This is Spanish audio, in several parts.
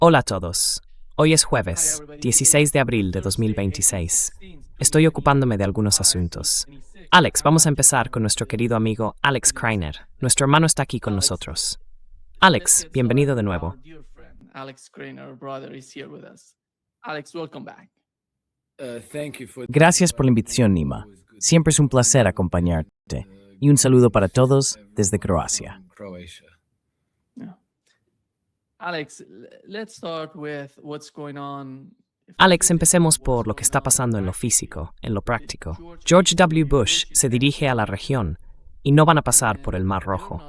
Hola a todos. Hoy es jueves, 16 de abril de 2026. Estoy ocupándome de algunos asuntos. Alex, vamos a empezar con nuestro querido amigo Alex Kreiner. Nuestro hermano está aquí con nosotros. Alex, bienvenido de nuevo. Gracias por la invitación, Nima. Siempre es un placer acompañarte. Y un saludo para todos desde Croacia. Alex, empecemos por lo que está pasando en lo físico, en lo práctico. George W. Bush se dirige a la región y no van a pasar por el Mar Rojo.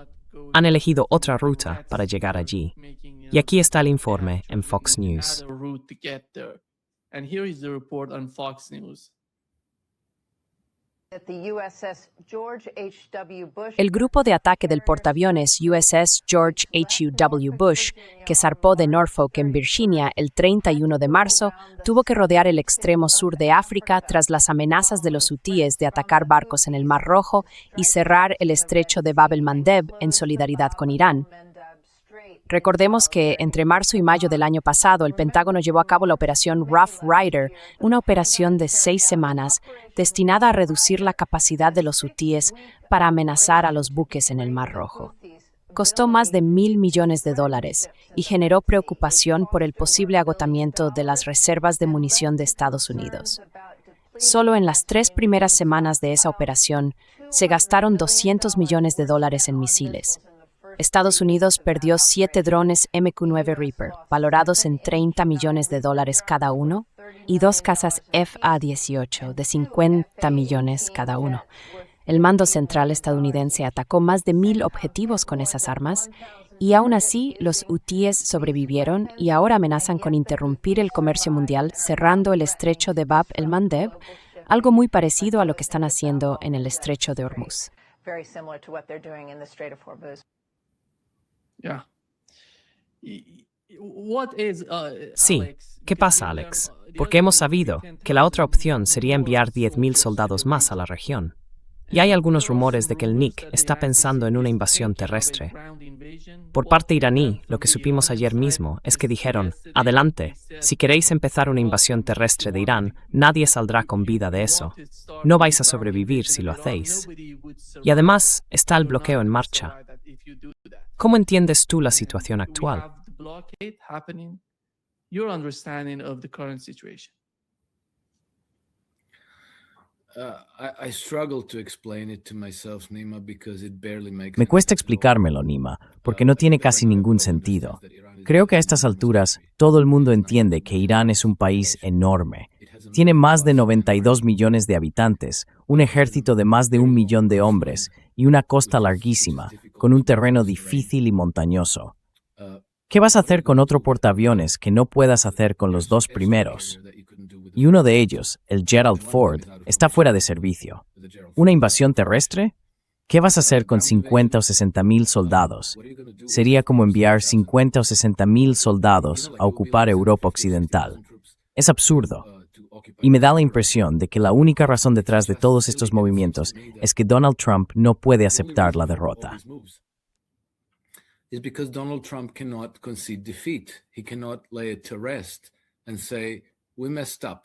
Han elegido otra ruta para llegar allí. Y aquí está el informe en Fox News. El grupo de ataque del portaaviones USS George H.W. Bush, que zarpó de Norfolk en Virginia el 31 de marzo, tuvo que rodear el extremo sur de África tras las amenazas de los hutíes de atacar barcos en el Mar Rojo y cerrar el estrecho de Bab el-Mandeb en solidaridad con Irán. Recordemos que entre marzo y mayo del año pasado, el Pentágono llevó a cabo la operación Rough Rider, una operación de 6 semanas destinada a reducir la capacidad de los hutíes para amenazar a los buques en el Mar Rojo. Costó más de $1,000 millones y generó preocupación por el posible agotamiento de las reservas de munición de Estados Unidos. Solo en las 3 primeras semanas de esa operación se gastaron $200 millones en misiles. Estados Unidos perdió 7 drones MQ-9 Reaper, valorados en $30 millones cada uno, y 2 cazas FA-18 de $50 millones cada uno. El Mando Central estadounidense atacó más de 1,000 objetivos con esas armas, y aún así los hutíes sobrevivieron y ahora amenazan con interrumpir el comercio mundial cerrando el estrecho de Bab el-Mandeb, algo muy parecido a lo que están haciendo en el estrecho de Hormuz. Sí, ¿qué pasa, Alex? Porque hemos sabido que la otra opción sería enviar 10,000 soldados más a la región. Y hay algunos rumores de que el NIC está pensando en una invasión terrestre. Por parte iraní, lo que supimos ayer mismo es que dijeron, adelante, si queréis empezar una invasión terrestre de Irán, nadie saldrá con vida de eso. No vais a sobrevivir si lo hacéis. Y además está el bloqueo en marcha. ¿Cómo entiendes tú la situación actual? Me cuesta explicármelo, Nima, porque no tiene casi ningún sentido. Creo que a estas alturas todo el mundo entiende que Irán es un país enorme. Tiene más de 92 millones de habitantes, un ejército de más de 1 millón de hombres y una costa larguísima, con un terreno difícil y montañoso. ¿Qué vas a hacer con otro portaaviones que no puedas hacer con los 2 primeros? Y uno de ellos, el Gerald Ford, está fuera de servicio. ¿Una invasión terrestre? ¿Qué vas a hacer con 50 o 60 mil soldados? Sería como enviar 50 o 60 mil soldados a ocupar Europa Occidental. Es absurdo. Y me da la impresión de que la única razón detrás de todos estos movimientos es que Donald Trump no puede aceptar la derrota.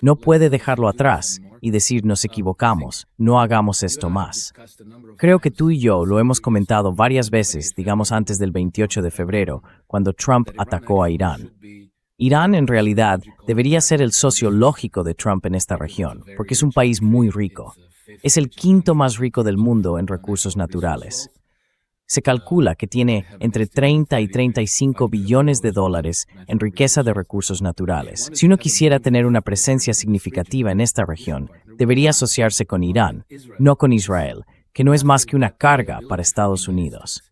No puede dejarlo atrás y decir nos equivocamos, no hagamos esto más. Creo que tú y yo lo hemos comentado varias veces, digamos antes del 28 de febrero, cuando Trump atacó a Irán. Irán, en realidad, debería ser el socio lógico de Trump en esta región, porque es un país muy rico. Es el 5º más rico del mundo en recursos naturales. Se calcula que tiene entre 30 y 35 billones de dólares en riqueza de recursos naturales. Si uno quisiera tener una presencia significativa en esta región, debería asociarse con Irán, no con Israel, que no es más que una carga para Estados Unidos.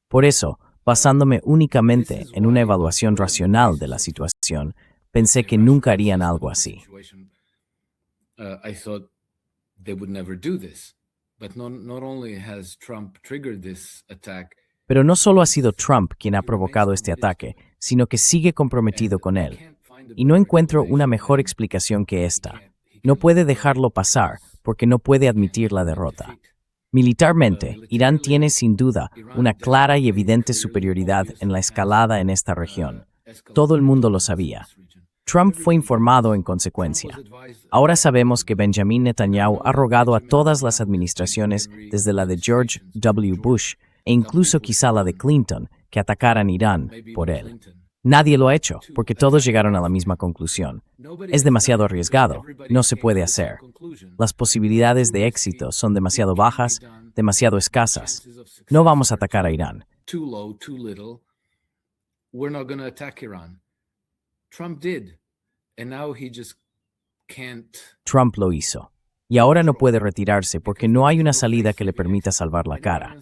Por eso, basándome únicamente en una evaluación racional de la situación, pensé que nunca harían algo así. Pero no solo ha sido Trump quien ha provocado este ataque, sino que sigue comprometido con él. Y no encuentro una mejor explicación que esta. No puede dejarlo pasar porque no puede admitir la derrota. Militarmente, Irán tiene sin duda una clara y evidente superioridad en la escalada en esta región. Todo el mundo lo sabía. Trump fue informado en consecuencia. Ahora sabemos que Benjamin Netanyahu ha rogado a todas las administraciones, desde la de George W. Bush e incluso quizá la de Clinton, que atacaran Irán por él. Nadie lo ha hecho, porque todos llegaron a la misma conclusión. Es demasiado arriesgado, no se puede hacer. Las posibilidades de éxito son demasiado bajas, demasiado escasas. No vamos a atacar a Irán. Trump lo hizo. Y ahora no puede retirarse porque no hay una salida que le permita salvar la cara.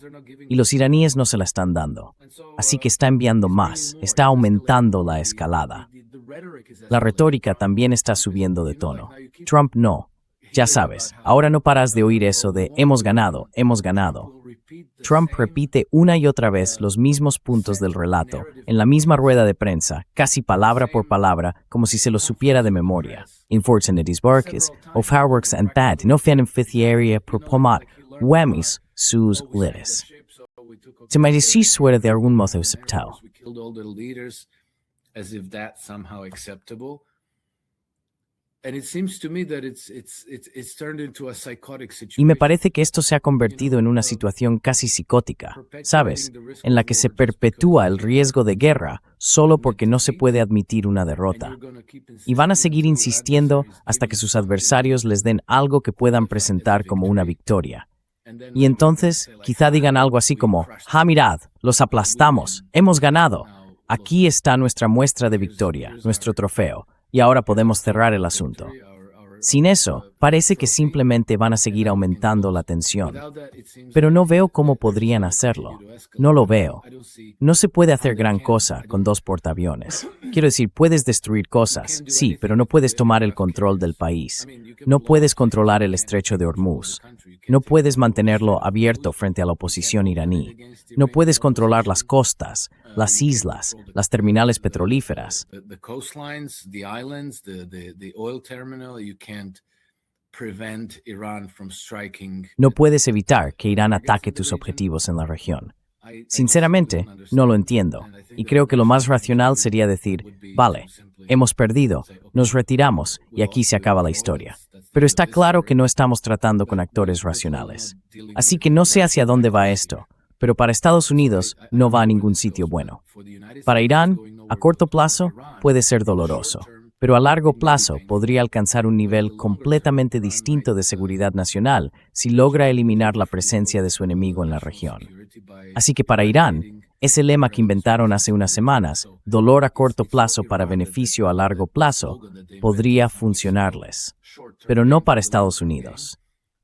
Y los iraníes no se la están dando. Así que está enviando más, está aumentando la escalada. La retórica también está subiendo de tono. Trump no. Ya sabes, ahora no paras de oír eso de hemos ganado, hemos ganado. Trump repite una y otra vez los mismos puntos del relato, en la misma rueda de prensa, casi palabra por palabra, como si se lo supiera de memoria. Unfortunaties barkis, of fireworks and that, no beneficiaria propomat, whammies, sus lides. Se me dice suerte de algún modo aceptado. Y me parece que esto se ha convertido en una situación casi psicótica, ¿sabes? En la que se perpetúa el riesgo de guerra solo porque no se puede admitir una derrota. Y van a seguir insistiendo hasta que sus adversarios les den algo que puedan presentar como una victoria. Y entonces, quizá digan algo así como, mirad, los aplastamos, hemos ganado. Aquí está nuestra muestra de victoria, nuestro trofeo. Y ahora podemos cerrar el asunto. Sin eso, parece que simplemente van a seguir aumentando la tensión. Pero no veo cómo podrían hacerlo. No lo veo. No se puede hacer gran cosa con 2 portaaviones. Quiero decir, puedes destruir cosas, sí, pero no puedes tomar el control del país. No puedes controlar el estrecho de Hormuz. No puedes mantenerlo abierto frente a la oposición iraní. No puedes controlar las costas, las islas, las terminales petrolíferas. No puedes evitar que Irán ataque tus objetivos en la región. Sinceramente, no lo entiendo, y creo que lo más racional sería decir, vale, hemos perdido, nos retiramos y aquí se acaba la historia. Pero está claro que no estamos tratando con actores racionales. Así que no sé hacia dónde va esto, pero para Estados Unidos no va a ningún sitio bueno. Para Irán, a corto plazo, puede ser doloroso, pero a largo plazo podría alcanzar un nivel completamente distinto de seguridad nacional si logra eliminar la presencia de su enemigo en la región. Así que para Irán, ese lema que inventaron hace unas semanas, dolor a corto plazo para beneficio a largo plazo, podría funcionarles, pero no para Estados Unidos.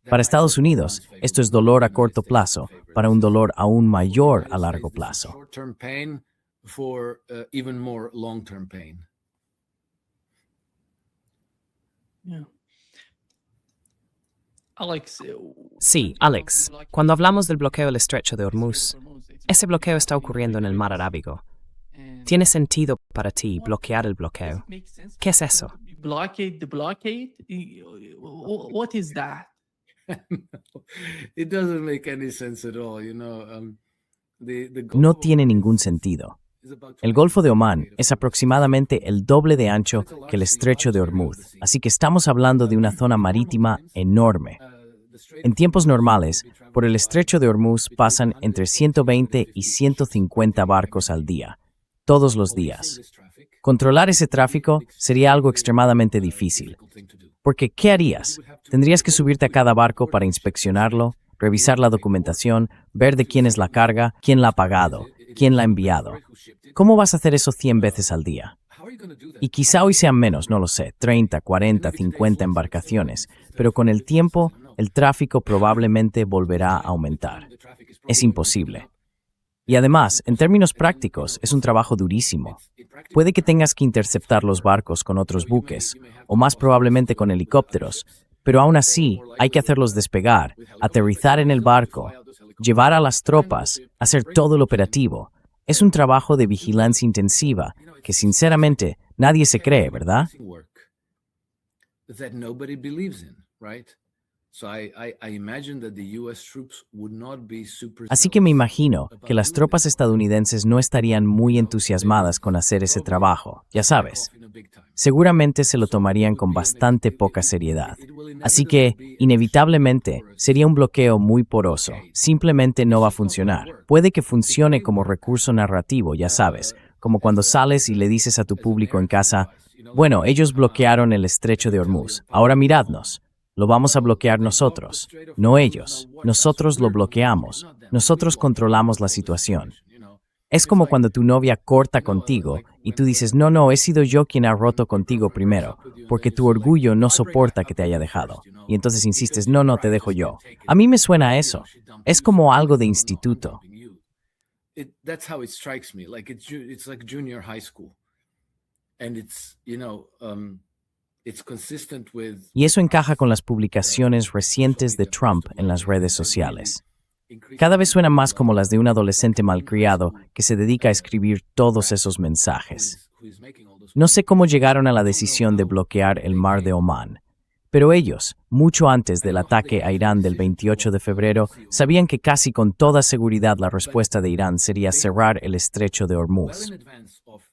Para Estados Unidos, esto es dolor a corto plazo para un dolor aún mayor a largo plazo. Sí, Alex, cuando hablamos del bloqueo del estrecho de Hormuz, ese bloqueo está ocurriendo en el mar Arábigo. ¿Tiene sentido para ti bloquear el bloqueo? ¿Qué es eso? No tiene ningún sentido. El Golfo de Omán es aproximadamente el doble de ancho que el estrecho de Hormuz, así que estamos hablando de una zona marítima enorme. En tiempos normales, por el estrecho de Hormuz pasan entre 120 y 150 barcos al día, todos los días. Controlar ese tráfico sería algo extremadamente difícil. Porque, ¿qué harías? Tendrías que subirte a cada barco para inspeccionarlo, revisar la documentación, ver de quién es la carga, quién la ha pagado, quién la ha enviado. ¿Cómo vas a hacer eso 100 veces al día? Y quizá hoy sean menos, no lo sé, 30, 40, 50 embarcaciones, pero con el tiempo, el tráfico probablemente volverá a aumentar. Es imposible. Y además, en términos prácticos, es un trabajo durísimo. Puede que tengas que interceptar los barcos con otros buques, o más probablemente con helicópteros, pero aún así hay que hacerlos despegar, aterrizar en el barco, llevar a las tropas, hacer todo el operativo. Es un trabajo de vigilancia intensiva que, sinceramente, nadie se cree, ¿verdad? Así que me imagino que las tropas estadounidenses no estarían muy entusiasmadas con hacer ese trabajo, ya sabes. Seguramente se lo tomarían con bastante poca seriedad. Así que, inevitablemente, sería un bloqueo muy poroso. Simplemente no va a funcionar. Puede que funcione como recurso narrativo, ya sabes, como cuando sales y le dices a tu público en casa, bueno, ellos bloquearon el estrecho de Hormuz, ahora miradnos. Lo vamos a bloquear nosotros, no ellos. Nosotros lo bloqueamos. Nosotros controlamos la situación. Es como cuando tu novia corta contigo y tú dices, no, he sido yo quien ha roto contigo primero, porque tu orgullo no soporta que te haya dejado. Y entonces insistes, no, te dejo yo. A mí me suena a eso. Es como algo de instituto. That's how it strikes me. It's like junior high school. And it's consistent with. Y eso encaja con las publicaciones recientes de Trump en las redes sociales. Cada vez suenan más como las de un adolescente malcriado que se dedica a escribir todos esos mensajes. No sé cómo llegaron a la decisión de bloquear el mar de Omán, pero ellos, mucho antes del ataque a Irán del 28 de febrero, sabían que casi con toda seguridad la respuesta de Irán sería cerrar el estrecho de Hormuz.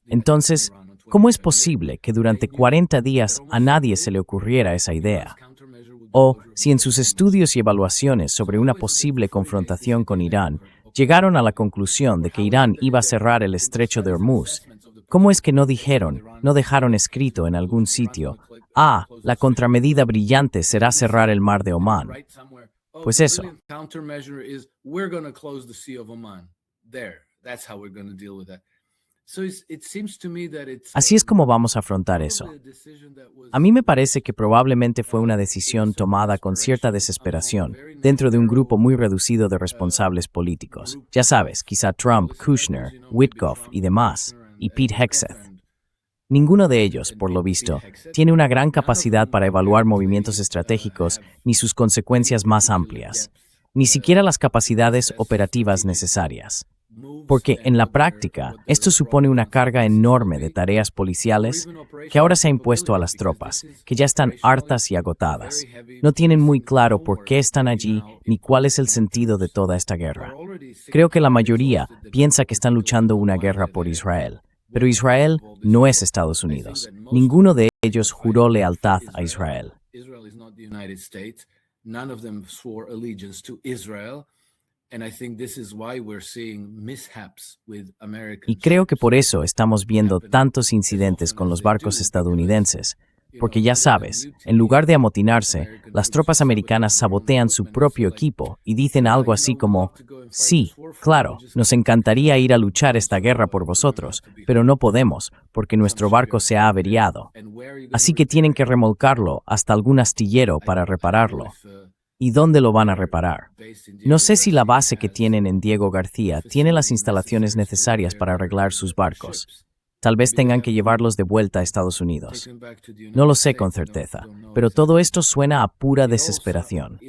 Entonces, ¿cómo es posible que durante 40 días a nadie se le ocurriera esa idea? O, si en sus estudios y evaluaciones sobre una posible confrontación con Irán llegaron a la conclusión de que Irán iba a cerrar el estrecho de Hormuz, ¿cómo es que no dejaron escrito en algún sitio, la contramedida brillante será cerrar el mar de Omán? Pues eso. Así es como vamos a afrontar eso. A mí me parece que probablemente fue una decisión tomada con cierta desesperación dentro de un grupo muy reducido de responsables políticos. Ya sabes, quizá Trump, Kushner, Witkoff y demás, y Pete Hegseth. Ninguno de ellos, por lo visto, tiene una gran capacidad para evaluar movimientos estratégicos ni sus consecuencias más amplias, ni siquiera las capacidades operativas necesarias. Porque, en la práctica, esto supone una carga enorme de tareas policiales que ahora se ha impuesto a las tropas, que ya están hartas y agotadas. No tienen muy claro por qué están allí ni cuál es el sentido de toda esta guerra. Creo que la mayoría piensa que están luchando una guerra por Israel. Pero Israel no es Estados Unidos. Ninguno de ellos juró lealtad a Israel. Y creo que por eso estamos viendo tantos incidentes con los barcos estadounidenses, porque ya sabes, en lugar de amotinarse, las tropas americanas sabotean su propio equipo y dicen algo así como, sí, claro, nos encantaría ir a luchar esta guerra por vosotros, pero no podemos, porque nuestro barco se ha averiado. Así que tienen que remolcarlo hasta algún astillero para repararlo. ¿Y dónde lo van a reparar? No sé si la base que tienen en Diego García tiene las instalaciones necesarias para arreglar sus barcos. Tal vez tengan que llevarlos de vuelta a Estados Unidos. No lo sé con certeza, pero todo esto suena a pura desesperación.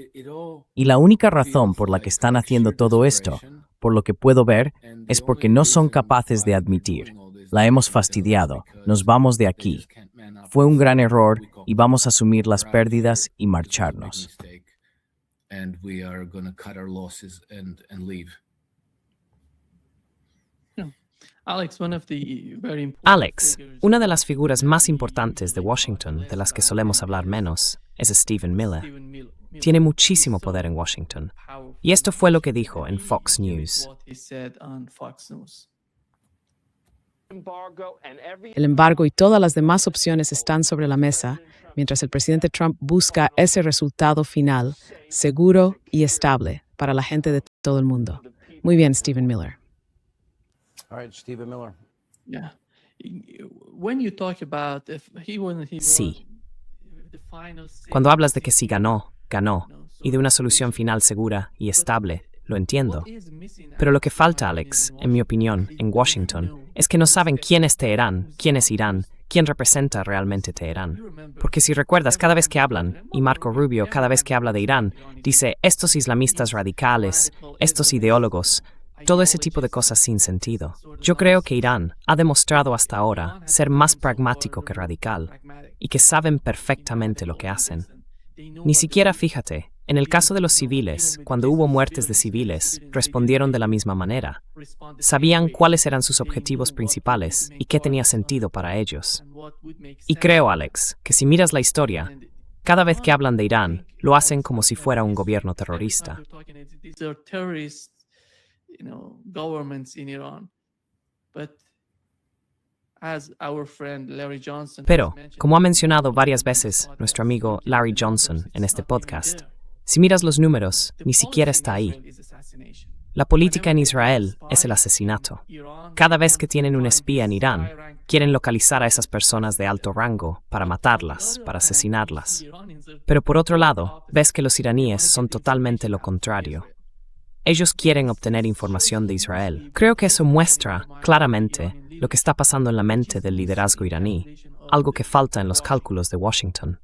Y la única razón por la que están haciendo todo esto, por lo que puedo ver, es porque no son capaces de admitir, la hemos fastidiado, nos vamos de aquí. Fue un gran error y vamos a asumir las pérdidas y marcharnos. Alex, una de las figuras más importantes de Washington, de las que solemos hablar menos, es Stephen Miller. Tiene muchísimo poder en Washington. Y esto fue lo que dijo en Fox News. El embargo y todas las demás opciones están sobre la mesa, mientras el presidente Trump busca ese resultado final, seguro y estable para la gente de todo el mundo. Muy bien, Stephen Miller. Sí. Cuando hablas de que si ganó, ganó, y de una solución final segura y estable, lo entiendo. Pero lo que falta, Alex, en mi opinión, en Washington, es que no saben quién es Teherán, quién es Irán, quién representa realmente Teherán. Porque si recuerdas, cada vez que hablan, y Marco Rubio cada vez que habla de Irán, dice estos islamistas radicales, estos ideólogos, todo ese tipo de cosas sin sentido. Yo creo que Irán ha demostrado hasta ahora ser más pragmático que radical, y que saben perfectamente lo que hacen. Ni siquiera, fíjate, En el caso de los civiles, cuando hubo muertes de civiles, respondieron de la misma manera. Sabían cuáles eran sus objetivos principales y qué tenía sentido para ellos. Y creo, Alex, que si miras la historia, cada vez que hablan de Irán, lo hacen como si fuera un gobierno terrorista. Pero, como ha mencionado varias veces nuestro amigo Larry Johnson en este podcast, si miras los números, ni siquiera está ahí. La política en Israel es el asesinato. Cada vez que tienen un espía en Irán, quieren localizar a esas personas de alto rango para matarlas, para asesinarlas. Pero por otro lado, ves que los iraníes son totalmente lo contrario. Ellos quieren obtener información de Israel. Creo que eso muestra claramente lo que está pasando en la mente del liderazgo iraní, algo que falta en los cálculos de Washington.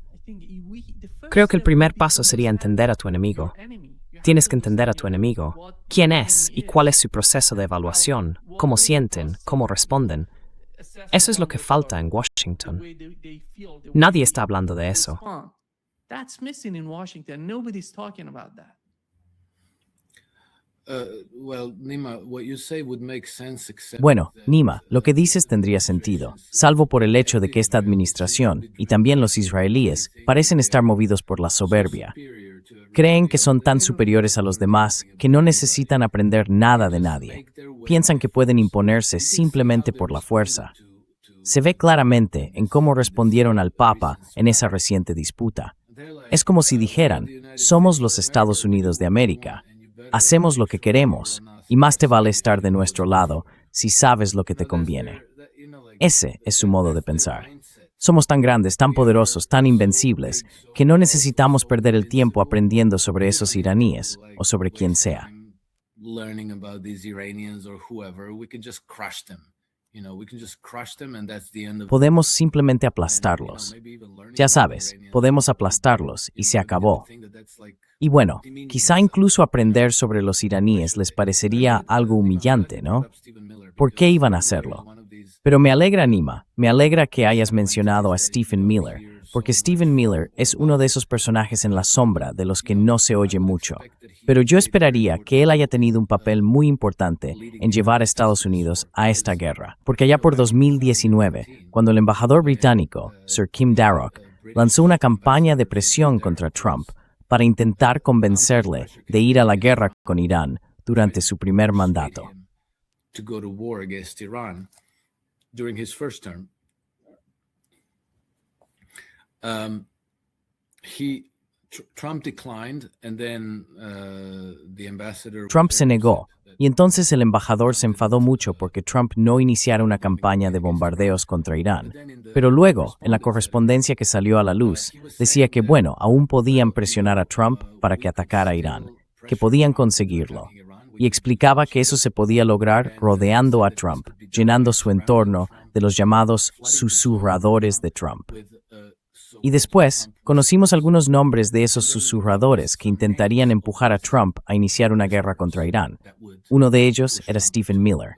Creo que el primer paso sería entender a tu enemigo. Tienes que entender a tu enemigo, quién es y cuál es su proceso de evaluación, cómo sienten, cómo responden. Eso es lo que falta en Washington. Nadie está hablando de eso. Bueno, Nima, lo que dices tendría sentido, salvo por el hecho de que esta administración, y también los israelíes, parecen estar movidos por la soberbia. Creen que son tan superiores a los demás que no necesitan aprender nada de nadie. Piensan que pueden imponerse simplemente por la fuerza. Se ve claramente en cómo respondieron al Papa en esa reciente disputa. Es como si dijeran, somos los Estados Unidos de América. Hacemos lo que queremos, y más te vale estar de nuestro lado si sabes lo que te conviene. Ese es su modo de pensar. Somos tan grandes, tan poderosos, tan invencibles, que no necesitamos perder el tiempo aprendiendo sobre esos iraníes o sobre quien sea. Podemos simplemente aplastarlos. Ya sabes, podemos aplastarlos y se acabó. Y bueno, quizá incluso aprender sobre los iraníes les parecería algo humillante, ¿no? ¿Por qué iban a hacerlo? Pero me alegra, Nima, me alegra que hayas mencionado a Stephen Miller, porque Stephen Miller es uno de esos personajes en la sombra de los que no se oye mucho. Pero yo esperaría que él haya tenido un papel muy importante en llevar a Estados Unidos a esta guerra, porque allá por 2019, cuando el embajador británico, Sir Kim Darroch, lanzó una campaña de presión contra Trump para intentar convencerle de ir a la guerra con Irán durante su primer mandato. Trump se negó, y entonces el embajador se enfadó mucho porque Trump no iniciara una campaña de bombardeos contra Irán. Pero luego, en la correspondencia que salió a la luz, decía que bueno, aún podían presionar a Trump para que atacara a Irán, que podían conseguirlo. Y explicaba que eso se podía lograr rodeando a Trump, llenando su entorno de los llamados susurradores de Trump. Y después, conocimos algunos nombres de esos susurradores que intentarían empujar a Trump a iniciar una guerra contra Irán. Uno de ellos era Stephen Miller.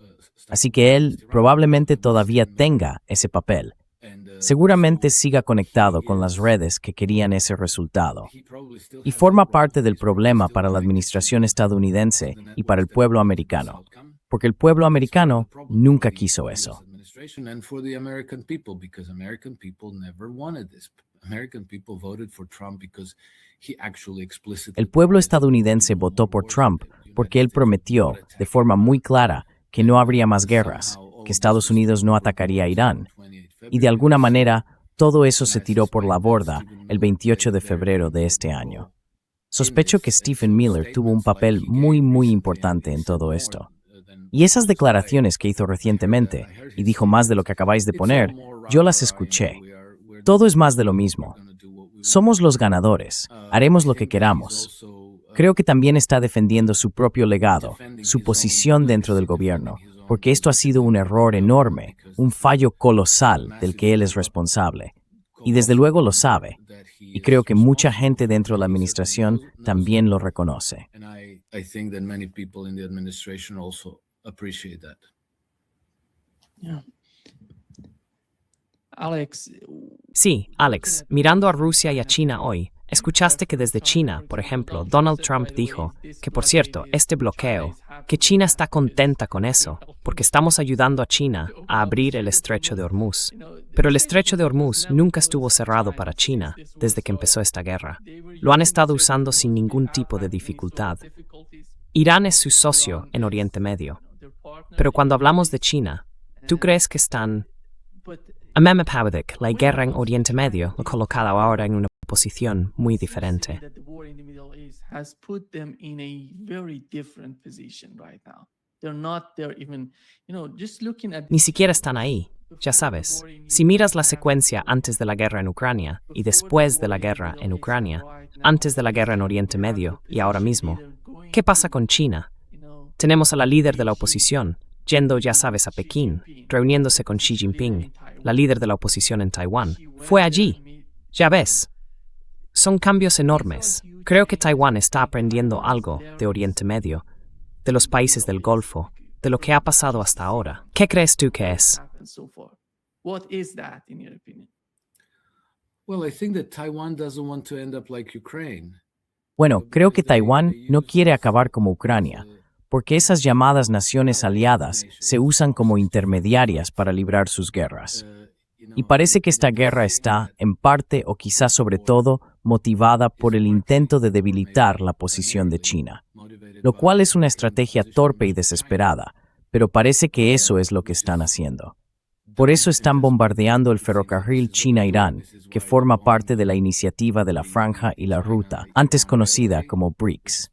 Así que él probablemente todavía tenga ese papel. Seguramente siga conectado con las redes que querían ese resultado. Y forma parte del problema para la administración estadounidense y para el pueblo americano. Porque el pueblo americano nunca quiso eso. El pueblo estadounidense votó por Trump porque él prometió de forma muy clara que no habría más guerras, que Estados Unidos no atacaría a Irán. Y de alguna manera, todo eso se tiró por la borda el 28 de febrero de este año. Sospecho que Stephen Miller tuvo un papel muy importante en todo esto. Y esas declaraciones que hizo recientemente, y dijo más de lo que acabáis de poner, yo las escuché. Todo es más de lo mismo. Somos los ganadores, haremos lo que queramos. Creo que también está defendiendo su propio legado, su posición dentro del gobierno, porque esto ha sido un error enorme, un fallo colosal del que él es responsable. Y desde luego lo sabe. Y creo que mucha gente dentro de la administración también lo reconoce. Sí, Alex, mirando a Rusia y a China hoy, Escuchaste que desde China, por ejemplo, Donald Trump dijo que, por cierto, este bloqueo, que China está contenta con eso, porque estamos ayudando a China a abrir el estrecho de Hormuz. Pero el estrecho de Hormuz nunca estuvo cerrado para China desde que empezó esta guerra. Lo han estado usando sin ningún tipo de dificultad. Irán es su socio en Oriente Medio. Pero cuando hablamos de China, ¿tú crees que están... Mehmet Pawedik, la guerra en Oriente Medio, lo ha colocado ahora en una posición muy diferente. Ni siquiera están ahí, ya sabes. Si miras la secuencia antes de la guerra en Ucrania y después de la guerra en Ucrania, antes de la guerra en Oriente Medio y ahora mismo, ¿qué pasa con China? Tenemos a la líder de la oposición, yendo, ya sabes, a Pekín, reuniéndose con Xi Jinping, la líder de la oposición en Taiwán. Fue allí. Ya ves. Son cambios enormes. Creo que Taiwán está aprendiendo algo de Oriente Medio, de los países del Golfo, de lo que ha pasado hasta ahora. ¿Qué crees tú que es? Bueno, creo que Taiwán no quiere acabar como Ucrania, porque esas llamadas naciones aliadas se usan como intermediarias para librar sus guerras. Y parece que esta guerra está, en parte o quizás sobre todo, motivada por el intento de debilitar la posición de China, lo cual es una estrategia torpe y desesperada, pero parece que eso es lo que están haciendo. Por eso están bombardeando el ferrocarril China-Irán, que forma parte de la iniciativa de la Franja y la Ruta, antes conocida como BRICS.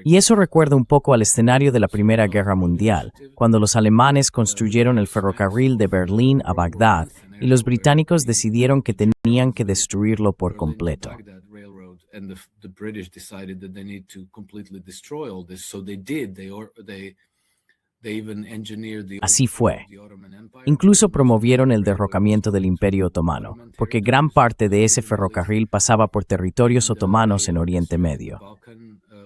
Y eso recuerda un poco al escenario de la Primera Guerra Mundial, cuando los alemanes construyeron el ferrocarril de Berlín a Bagdad y los británicos decidieron que tenían que destruirlo por completo. Así fue. Incluso promovieron el derrocamiento del Imperio Otomano, porque gran parte de ese ferrocarril pasaba por territorios otomanos en Oriente Medio.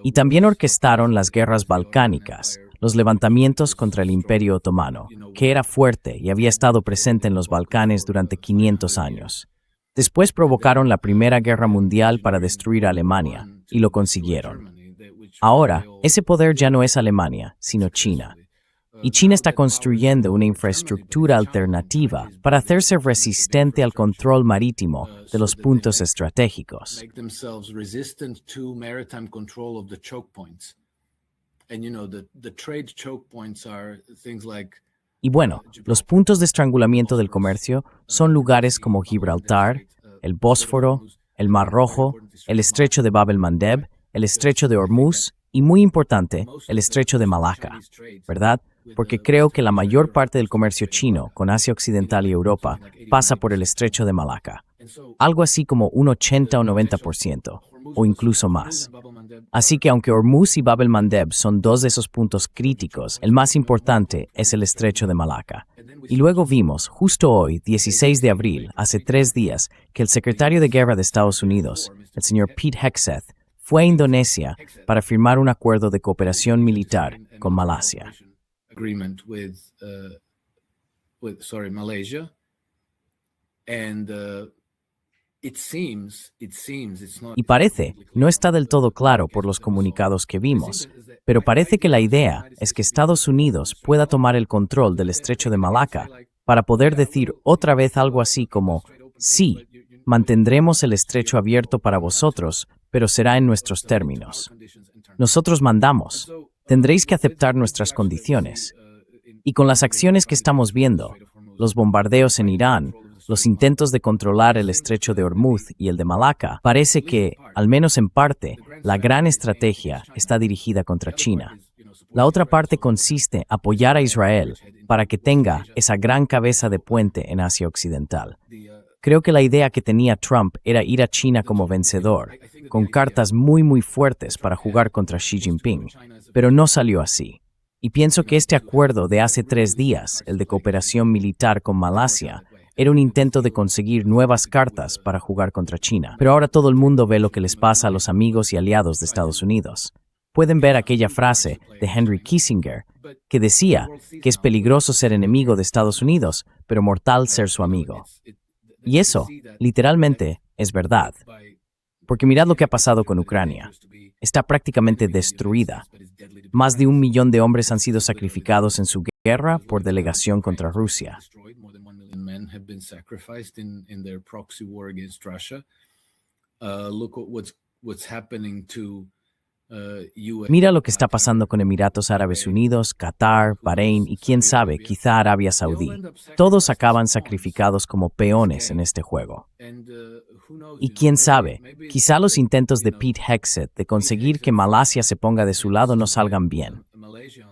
Y también orquestaron las guerras balcánicas, los levantamientos contra el Imperio Otomano, que era fuerte y había estado presente en los Balcanes durante 500 años. Después provocaron la Primera Guerra Mundial para destruir a Alemania, y lo consiguieron. Ahora, ese poder ya no es Alemania, sino China. Y China está construyendo una infraestructura alternativa para hacerse resistente al control marítimo de los puntos estratégicos. Y bueno, los puntos de estrangulamiento del comercio son lugares como Gibraltar, el Bósforo, el Mar Rojo, el Estrecho de Bab el-Mandeb, el Estrecho de Hormuz y, muy importante, el Estrecho de Malaca, ¿verdad? Porque creo que la mayor parte del comercio chino con Asia Occidental y Europa pasa por el Estrecho de Malaca. Algo así como un 80 o 90%, o incluso más. Así que aunque Hormuz y Bab el-Mandeb son dos de esos puntos críticos, el más importante es el Estrecho de Malaca. Y luego vimos, justo hoy, 16 de abril, hace 3 días, que el secretario de Guerra de Estados Unidos, el señor Pete Hegseth, fue a Indonesia para firmar un acuerdo de cooperación militar con Malasia. Y parece, no está del todo claro por los comunicados que vimos, pero parece que la idea es que Estados Unidos pueda tomar el control del Estrecho de Malaca para poder decir otra vez algo así como, sí, mantendremos el estrecho abierto para vosotros, pero será en nuestros términos. Nosotros mandamos. Tendréis que aceptar nuestras condiciones. Y con las acciones que estamos viendo, los bombardeos en Irán, los intentos de controlar el estrecho de Hormuz y el de Malaca, parece que, al menos en parte, la gran estrategia está dirigida contra China. La otra parte consiste en apoyar a Israel para que tenga esa gran cabeza de puente en Asia Occidental. Creo que la idea que tenía Trump era ir a China como vencedor, con cartas muy fuertes para jugar contra Xi Jinping, pero no salió así. Y pienso que este acuerdo de hace 3 días, el de cooperación militar con Malasia, era un intento de conseguir nuevas cartas para jugar contra China. Pero ahora todo el mundo ve lo que les pasa a los amigos y aliados de Estados Unidos. Pueden ver aquella frase de Henry Kissinger que decía que es peligroso ser enemigo de Estados Unidos, pero mortal ser su amigo. Y eso, literalmente, es verdad. Porque mirad lo que ha pasado con Ucrania. Está prácticamente destruida. Más de 1 millón de hombres han sido sacrificados en su guerra por delegación contra Rusia. Mira lo que está pasando con Emiratos Árabes Unidos, Qatar, Bahrein y quién sabe, quizá Arabia Saudí. Todos acaban sacrificados como peones en este juego. Y quién sabe, quizá los intentos de Pete Hegseth de conseguir que Malasia se ponga de su lado no salgan bien.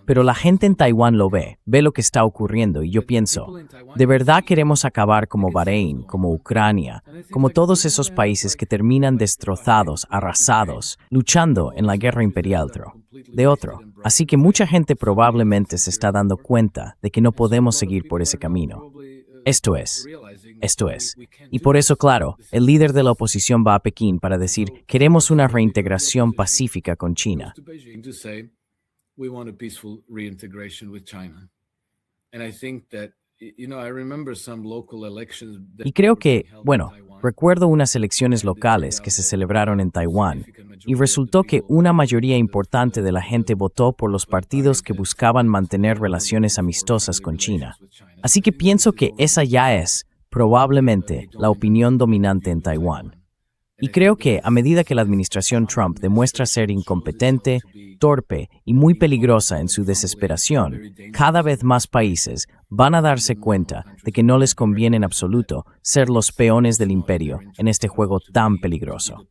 Pero la gente en Taiwán lo ve lo que está ocurriendo y yo pienso, ¿de verdad queremos acabar como Bahrein, como Ucrania, como todos esos países que terminan destrozados, arrasados, luchando en la guerra imperial de otro? Así que mucha gente probablemente se está dando cuenta de que no podemos seguir por ese camino. Esto es. Y por eso, claro, el líder de la oposición va a Pekín para decir, queremos una reintegración pacífica con China. We want a peaceful reintegration with China. And I think that, I remember some local elections. Y creo que, recuerdo unas elecciones locales que se celebraron en Taiwán y resultó que una mayoría importante de la gente votó por los partidos que buscaban mantener relaciones amistosas con China. Así que pienso que esa ya es, probablemente, la opinión dominante en Taiwán. Y creo que, a medida que la administración Trump demuestra ser incompetente, torpe y muy peligrosa en su desesperación, cada vez más países van a darse cuenta de que no les conviene en absoluto ser los peones del imperio en este juego tan peligroso.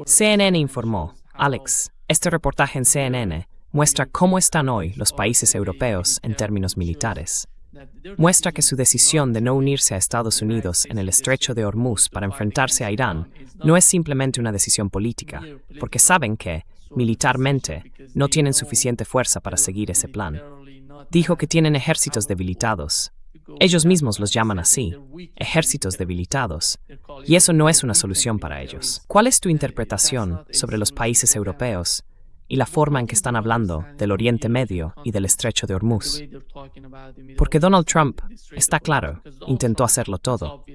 CNN informó, Alex, este reportaje en CNN muestra cómo están hoy los países europeos en términos militares. Muestra que su decisión de no unirse a Estados Unidos en el estrecho de Hormuz para enfrentarse a Irán no es simplemente una decisión política, porque saben que, militarmente, no tienen suficiente fuerza para seguir ese plan. Dijo que tienen ejércitos debilitados. Ellos mismos los llaman así, ejércitos debilitados, y eso no es una solución para ellos. ¿Cuál es tu interpretación sobre los países europeos y la forma en que están hablando del Oriente Medio y del Estrecho de Hormuz? Porque Donald Trump, está claro, intentó hacerlo todo.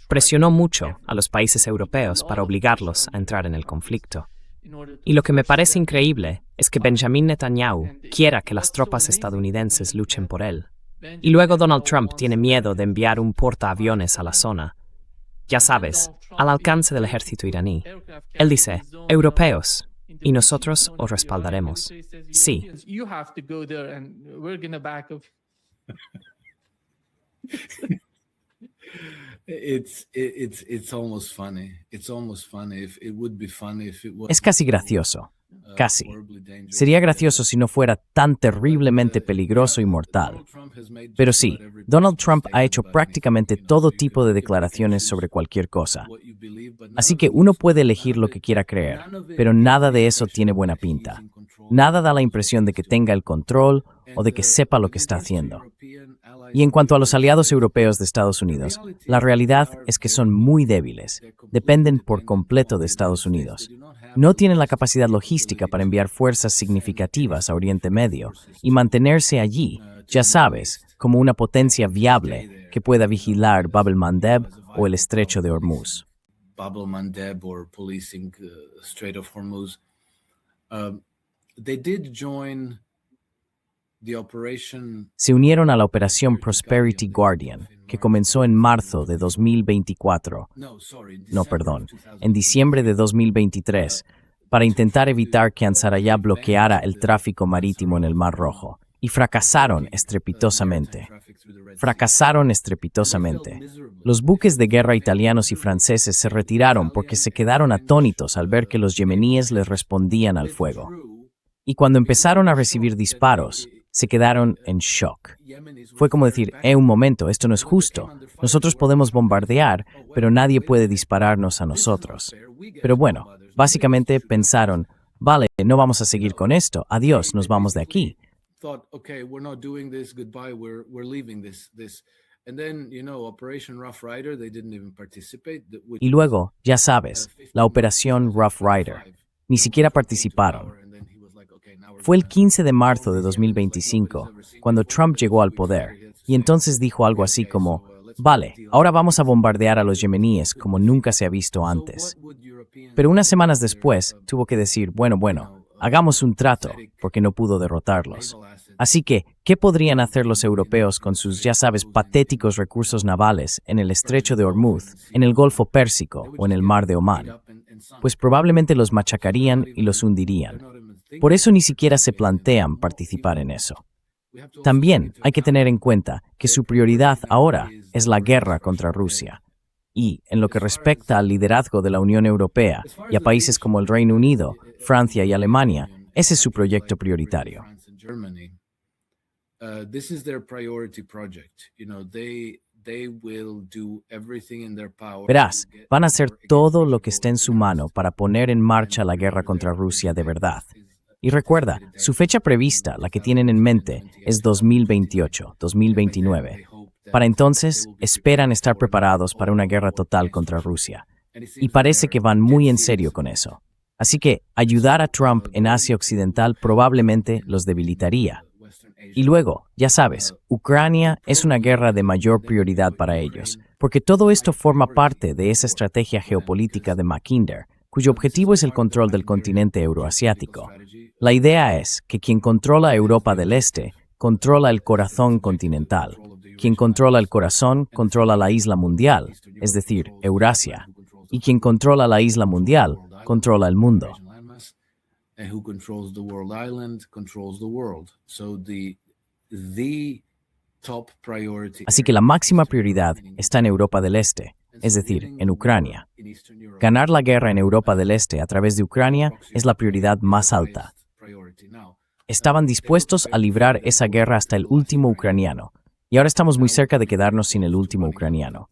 Presionó mucho a los países europeos para obligarlos a entrar en el conflicto. Y lo que me parece increíble es que Benjamin Netanyahu quiera que las tropas estadounidenses luchen por él. Y luego Donald Trump tiene miedo de enviar un portaaviones a la zona. Ya sabes, al alcance del ejército iraní. Él dice, europeos, y nosotros os respaldaremos. Sí. Es casi gracioso. Casi. Sería gracioso si no fuera tan terriblemente peligroso y mortal. Pero sí, Donald Trump ha hecho prácticamente todo tipo de declaraciones sobre cualquier cosa. Así que uno puede elegir lo que quiera creer, pero nada de eso tiene buena pinta. Nada da la impresión de que tenga el control o de que sepa lo que está haciendo. Y en cuanto a los aliados europeos de Estados Unidos, la realidad es que son muy débiles. Dependen por completo de Estados Unidos. No tienen la capacidad logística para enviar fuerzas significativas a Oriente Medio y mantenerse allí, ya sabes, como una potencia viable que pueda vigilar Bab el-Mandeb o el Estrecho de Hormuz. Bab el-Mandeb or policing Strait of Hormuz. They did join the operation. Se unieron a la operación Prosperity Guardian, que comenzó en marzo de 2024. En diciembre de 2023, para intentar evitar que Ansarayá bloqueara el tráfico marítimo en el Mar Rojo. Y fracasaron estrepitosamente. Los buques de guerra italianos y franceses se retiraron porque se quedaron atónitos al ver que los yemeníes les respondían al fuego. Y cuando empezaron a recibir disparos, se quedaron en shock. Fue como decir, un momento, esto no es justo. Nosotros podemos bombardear, pero nadie puede dispararnos a nosotros. Pero bueno, básicamente pensaron, vale, no vamos a seguir con esto, adiós, nos vamos de aquí. Y luego, ya sabes, la operación Rough Rider. Ni siquiera participaron. Fue el 15 de marzo de 2025 cuando Trump llegó al poder, y entonces dijo algo así como, vale, ahora vamos a bombardear a los yemeníes como nunca se ha visto antes. Pero unas semanas después tuvo que decir, bueno, hagamos un trato, porque no pudo derrotarlos. Así que, ¿qué podrían hacer los europeos con sus, ya sabes, patéticos recursos navales en el estrecho de Hormuz, en el Golfo Pérsico o en el Mar de Omán? Pues probablemente los machacarían y los hundirían. Por eso ni siquiera se plantean participar en eso. También hay que tener en cuenta que su prioridad ahora es la guerra contra Rusia. Y, en lo que respecta al liderazgo de la Unión Europea y a países como el Reino Unido, Francia y Alemania, ese es su proyecto prioritario. Verás, van a hacer todo lo que esté en su mano para poner en marcha la guerra contra Rusia de verdad. Y recuerda, su fecha prevista, la que tienen en mente, es 2028, 2029. Para entonces, esperan estar preparados para una guerra total contra Rusia. Y parece que van muy en serio con eso. Así que ayudar a Trump en Asia Occidental probablemente los debilitaría. Y luego, ya sabes, Ucrania es una guerra de mayor prioridad para ellos, porque todo esto forma parte de esa estrategia geopolítica de Mackinder, cuyo objetivo es el control del continente euroasiático. La idea es que quien controla Europa del Este, controla el corazón continental. Quien controla el corazón, controla la isla mundial, es decir, Eurasia. Y quien controla la isla mundial, controla el mundo. Así que la máxima prioridad está en Europa del Este, es decir, en Ucrania. Ganar la guerra en Europa del Este a través de Ucrania es la prioridad más alta. Estaban dispuestos a librar esa guerra hasta el último ucraniano, y ahora estamos muy cerca de quedarnos sin el último ucraniano.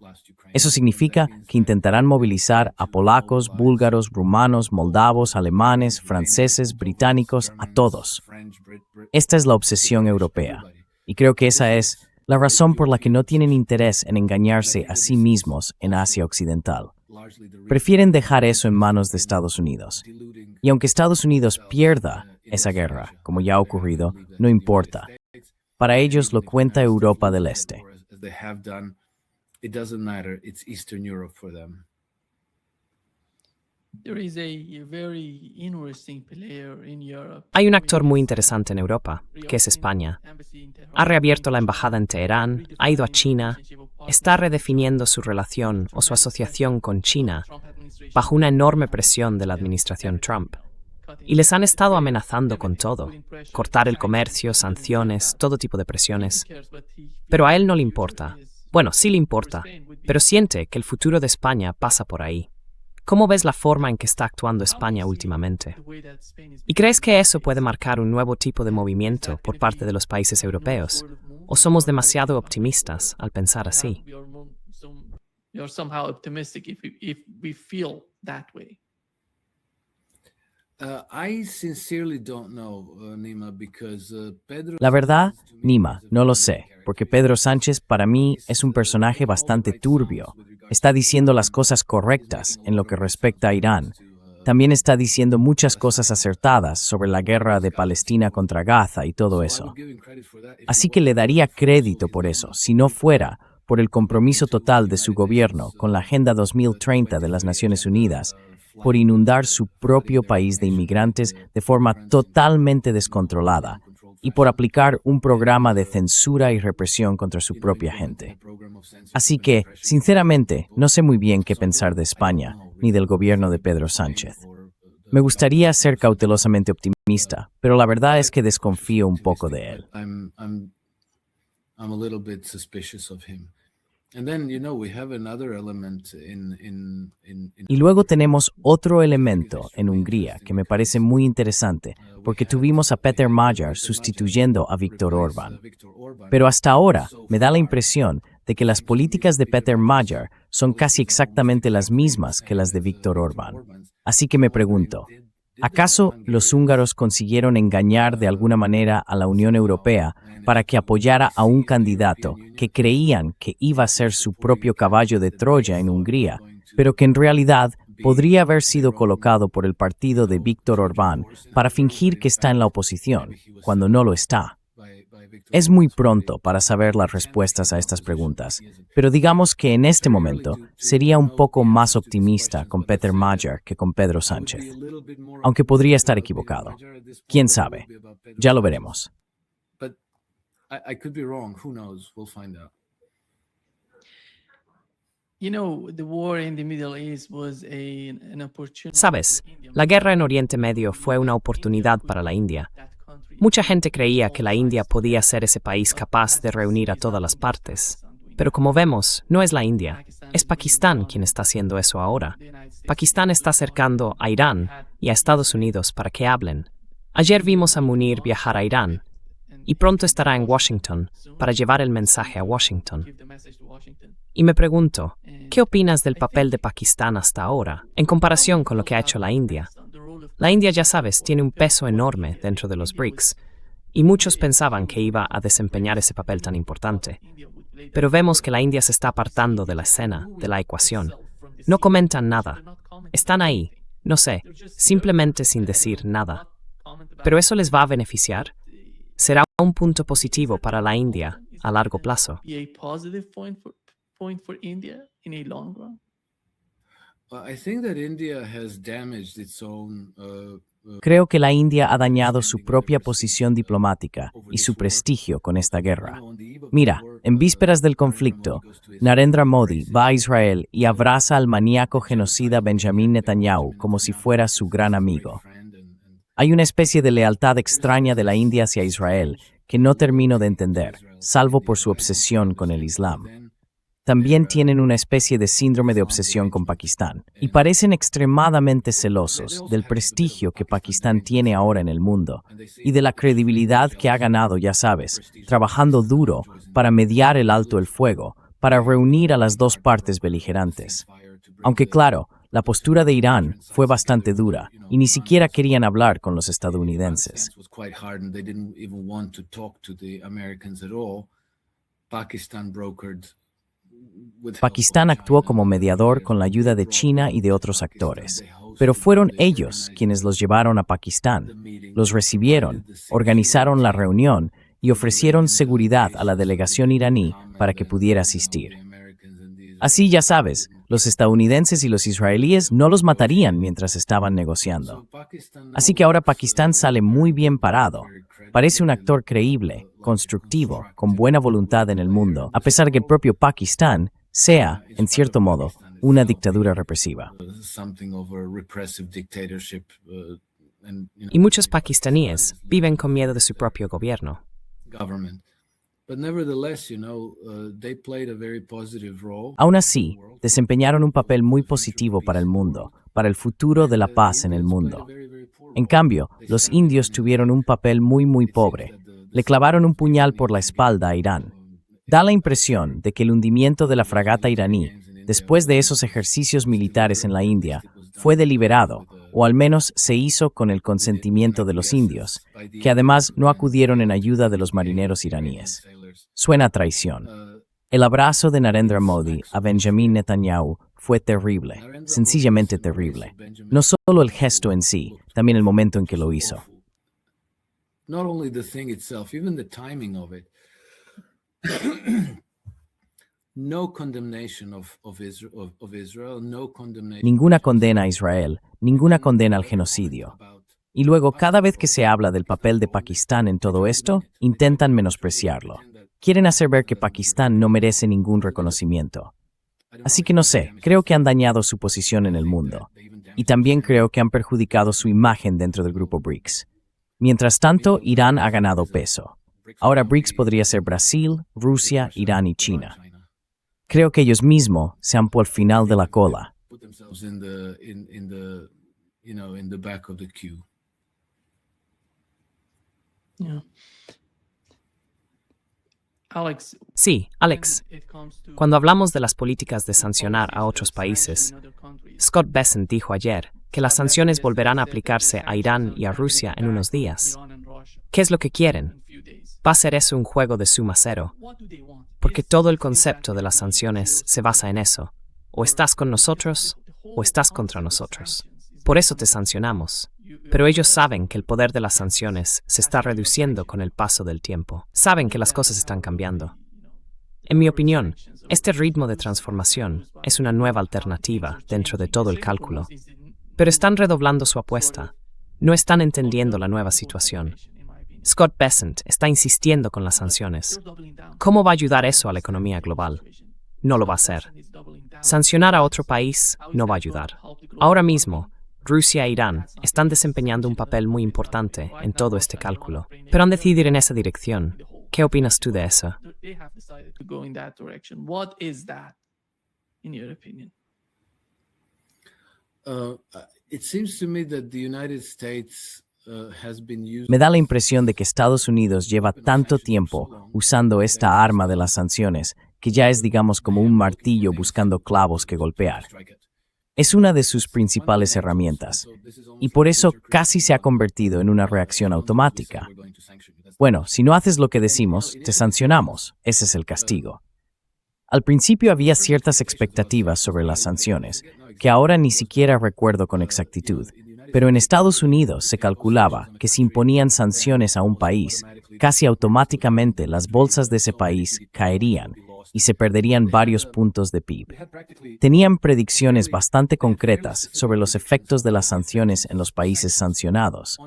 Eso significa que intentarán movilizar a polacos, búlgaros, rumanos, moldavos, alemanes, franceses, británicos, a todos. Esta es la obsesión europea, y creo que esa es la razón por la que no tienen interés en engañarse a sí mismos en Asia Occidental. Prefieren dejar eso en manos de Estados Unidos. Y aunque Estados Unidos pierda esa guerra, como ya ha ocurrido, no importa. Para ellos lo cuenta Europa del Este. Hay un actor muy interesante en Europa, que es España. Ha reabierto la embajada en Teherán, ha ido a China, está redefiniendo su relación o su asociación con China bajo una enorme presión de la administración Trump. Y les han estado amenazando con todo, cortar el comercio, sanciones, todo tipo de presiones. Pero a él no le importa. Bueno, sí le importa, pero siente que el futuro de España pasa por ahí. ¿Cómo ves la forma en que está actuando España últimamente? ¿Y crees que eso puede marcar un nuevo tipo de movimiento por parte de los países europeos? ¿O somos demasiado optimistas al pensar así? La verdad, Nima, no lo sé, porque Pedro Sánchez para mí es un personaje bastante turbio. Está diciendo las cosas correctas en lo que respecta a Irán. También está diciendo muchas cosas acertadas sobre la guerra de Palestina contra Gaza y todo eso. Así que le daría crédito por eso, si no fuera por el compromiso total de su gobierno con la Agenda 2030 de las Naciones Unidas, por inundar su propio país de inmigrantes de forma totalmente descontrolada y por aplicar un programa de censura y represión contra su propia gente. Así que, sinceramente, no sé muy bien qué pensar de España ni del gobierno de Pedro Sánchez. Me gustaría ser cautelosamente optimista, pero la verdad es que desconfío un poco de él. Y luego tenemos otro elemento en Hungría que me parece muy interesante, porque tuvimos a Péter Magyar sustituyendo a Viktor Orbán. Pero hasta ahora me da la impresión de que las políticas de Péter Magyar son casi exactamente las mismas que las de Viktor Orbán. Así que me pregunto, ¿acaso los húngaros consiguieron engañar de alguna manera a la Unión Europea para que apoyara a un candidato que creían que iba a ser su propio caballo de Troya en Hungría, pero que en realidad podría haber sido colocado por el partido de Víctor Orbán para fingir que está en la oposición, cuando no lo está. Es muy pronto para saber las respuestas a estas preguntas, pero digamos que en este momento sería un poco más optimista con Peter Magyar que con Pedro Sánchez. Aunque podría estar equivocado. ¿Quién sabe? Ya lo veremos. Sabes, la guerra en Oriente Medio fue una oportunidad para la India. Mucha gente creía que la India podía ser ese país capaz de reunir a todas las partes. Pero como vemos, no es la India, es Pakistán quien está haciendo eso ahora. Pakistán está acercando a Irán y a Estados Unidos para que hablen. Ayer vimos a Munir viajar a Irán y pronto estará en Washington para llevar el mensaje a Washington. Y me pregunto, ¿qué opinas del papel de Pakistán hasta ahora en comparación con lo que ha hecho la India? La India, ya sabes, tiene un peso enorme dentro de los BRICS, y muchos pensaban que iba a desempeñar ese papel tan importante. Pero vemos que la India se está apartando de la escena, de la ecuación. No comentan nada. Están ahí, no sé, simplemente sin decir nada. ¿Pero eso les va a beneficiar? ¿Será un punto positivo para la India a largo plazo? Creo que la India ha dañado su propia posición diplomática y su prestigio con esta guerra. Mira, en vísperas del conflicto, Narendra Modi va a Israel y abraza al maníaco genocida Benjamin Netanyahu como si fuera su gran amigo. Hay una especie de lealtad extraña de la India hacia Israel que no termino de entender, salvo por su obsesión con el Islam. También tienen una especie de síndrome de obsesión con Pakistán y parecen extremadamente celosos del prestigio que Pakistán tiene ahora en el mundo y de la credibilidad que ha ganado, ya sabes, trabajando duro para mediar el alto el fuego, para reunir a las dos partes beligerantes. Aunque claro, la postura de Irán fue bastante dura y ni siquiera querían hablar con los estadounidenses. Pakistán actuó como mediador con la ayuda de China y de otros actores, pero fueron ellos quienes los llevaron a Pakistán, los recibieron, organizaron la reunión y ofrecieron seguridad a la delegación iraní para que pudiera asistir. Así, ya sabes, los estadounidenses y los israelíes no los matarían mientras estaban negociando. Así que ahora Pakistán sale muy bien parado. Parece un actor creíble, constructivo, con buena voluntad en el mundo, a pesar de que el propio Pakistán sea, en cierto modo, una dictadura represiva. Y muchos pakistaníes viven con miedo de su propio gobierno. Aún así, desempeñaron un papel muy positivo para el mundo, para el futuro de la paz en el mundo. En cambio, los indios tuvieron un papel muy pobre. Le clavaron un puñal por la espalda a Irán. Da la impresión de que el hundimiento de la fragata iraní, después de esos ejercicios militares en la India, fue deliberado, o al menos se hizo con el consentimiento de los indios, que además no acudieron en ayuda de los marineros iraníes. Suena a traición. El abrazo de Narendra Modi a Benjamin Netanyahu fue terrible, sencillamente terrible. No solo el gesto en sí, también el momento en que lo hizo. Not only the thing itself, even the timing of it. No condemnation of Israel, no condemnation. Ninguna condena a Israel, ninguna condena al genocidio. Y luego, cada vez que se habla del papel de Pakistán en todo esto, intentan menospreciarlo. Quieren hacer ver que Pakistán no merece ningún reconocimiento. Así que no sé, creo que han dañado su posición en el mundo. Y también creo que han perjudicado su imagen dentro del grupo BRICS. Mientras tanto, Irán ha ganado peso. Ahora BRICS podría ser Brasil, Rusia, Irán y China. Creo que ellos mismos se han por el final de la cola. Sí, Alex, cuando hablamos de las políticas de sancionar a otros países, Scott Bessent dijo ayer que las sanciones volverán a aplicarse a Irán y a Rusia en unos días. ¿Qué es lo que quieren? ¿Va a ser eso un juego de suma cero? Porque todo el concepto de las sanciones se basa en eso. O estás con nosotros o estás contra nosotros. Por eso te sancionamos. Pero ellos saben que el poder de las sanciones se está reduciendo con el paso del tiempo. Saben que las cosas están cambiando. En mi opinión, este ritmo de transformación es una nueva alternativa dentro de todo el cálculo. Pero están redoblando su apuesta. No están entendiendo la nueva situación. Scott Bessent está insistiendo con las sanciones. ¿Cómo va a ayudar eso a la economía global? No lo va a hacer. Sancionar a otro país no va a ayudar. Ahora mismo, Rusia e Irán están desempeñando un papel muy importante en todo este cálculo, pero han decidido ir en esa dirección. ¿Qué opinas tú de eso? Me da la impresión de que Estados Unidos lleva tanto tiempo usando esta arma de las sanciones que ya es, digamos, como un martillo buscando clavos que golpear. Es una de sus principales herramientas, y por eso casi se ha convertido en una reacción automática. Bueno, si no haces lo que decimos, te sancionamos. Ese es el castigo. Al principio había ciertas expectativas sobre las sanciones, que ahora ni siquiera recuerdo con exactitud, pero en Estados Unidos se calculaba que si imponían sanciones a un país, casi automáticamente las bolsas de ese país caerían y se perderían varios puntos de PIB. Tenían predicciones bastante concretas sobre los efectos de las sanciones en los países sancionados.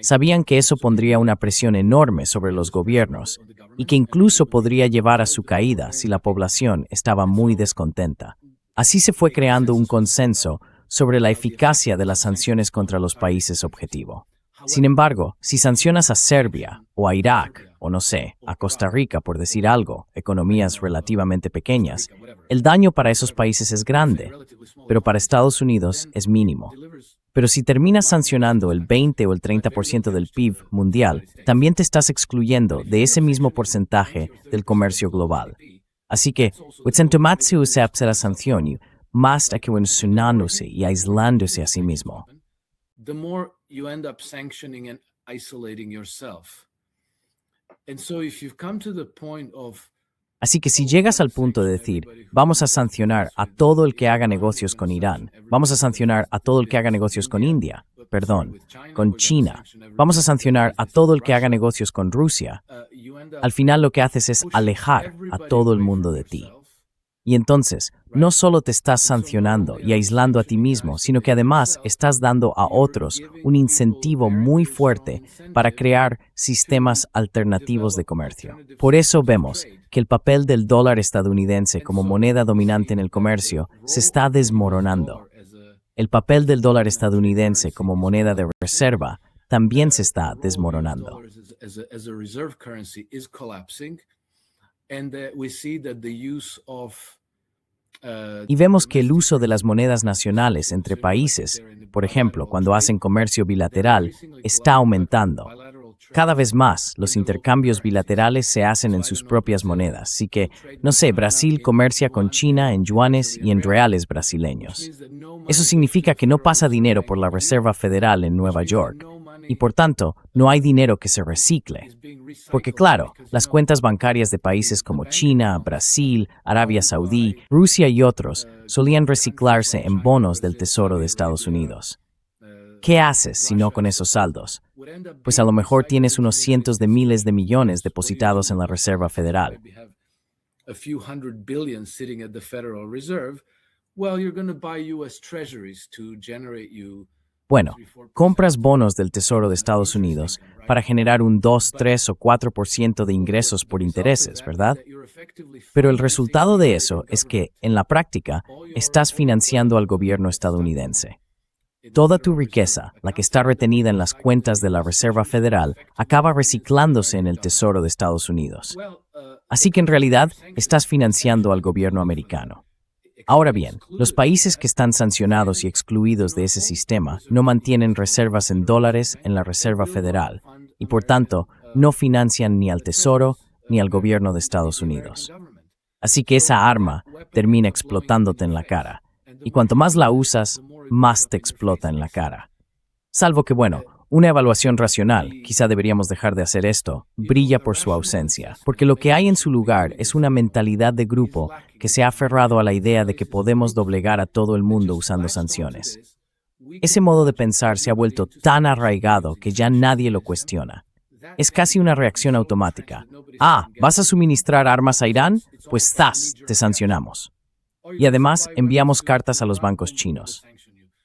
Sabían que eso pondría una presión enorme sobre los gobiernos y que incluso podría llevar a su caída si la población estaba muy descontenta. Así se fue creando un consenso sobre la eficacia de las sanciones contra los países objetivo. Sin embargo, si sancionas a Serbia o a Irak, o no sé, a Costa Rica por decir algo, economías relativamente pequeñas, el daño para esos países es grande, pero para Estados Unidos es mínimo. Pero si terminas sancionando el 20 o el 30% del PIB mundial, también te estás excluyendo de ese mismo porcentaje del comercio global. Así que, tomarse la sanción, más que sancionándose y aislándose a sí mismo. The more you end up sanctioning and isolating yourself. And so if you've come to the point of Así que si llegas al punto de decir, vamos a sancionar a todo el que haga negocios con Irán, vamos a sancionar a todo el que haga negocios con India, con China, vamos a sancionar a todo el que haga negocios con Rusia, al final lo que haces es alejar a todo el mundo de ti. Y entonces, no solo te estás sancionando y aislando a ti mismo, sino que además estás dando a otros un incentivo muy fuerte para crear sistemas alternativos de comercio. Por eso vemos que el papel del dólar estadounidense como moneda dominante en el comercio se está desmoronando. El papel del dólar estadounidense como moneda de reserva también se está desmoronando. Y vemos que el uso de las monedas nacionales entre países, por ejemplo, cuando hacen comercio bilateral, está aumentando. Cada vez más, los intercambios bilaterales se hacen en sus propias monedas. Así que, no sé, Brasil comercia con China en yuanes y en reales brasileños. Eso significa que no pasa dinero por la Reserva Federal en Nueva York. Y por tanto, no hay dinero que se recicle. Porque claro, las cuentas bancarias de países como China, Brasil, Arabia Saudí, Rusia y otros solían reciclarse en bonos del Tesoro de Estados Unidos. ¿Qué haces si no con esos saldos? Pues a lo mejor tienes unos cientos de miles de millones depositados en la Reserva Federal. Bueno, compras bonos del Tesoro de Estados Unidos para generar un 2, 3 o 4% de ingresos por intereses, ¿verdad? Pero el resultado de eso es que, en la práctica, estás financiando al gobierno estadounidense. Toda tu riqueza, la que está retenida en las cuentas de la Reserva Federal, acaba reciclándose en el Tesoro de Estados Unidos. Así que en realidad estás financiando al gobierno americano. Ahora bien, los países que están sancionados y excluidos de ese sistema no mantienen reservas en dólares en la Reserva Federal y, por tanto, no financian ni al Tesoro ni al gobierno de Estados Unidos. Así que esa arma termina explotándote en la cara. Y cuanto más la usas, más te explota en la cara. Salvo que, bueno, Una evaluación racional, quizá deberíamos dejar de hacer esto, brilla por su ausencia, porque lo que hay en su lugar es una mentalidad de grupo que se ha aferrado a la idea de que podemos doblegar a todo el mundo usando sanciones. Ese modo de pensar se ha vuelto tan arraigado que ya nadie lo cuestiona. Es casi una reacción automática. ¿Vas a suministrar armas a Irán? Pues ¡zas!, te sancionamos. Y además enviamos cartas a los bancos chinos.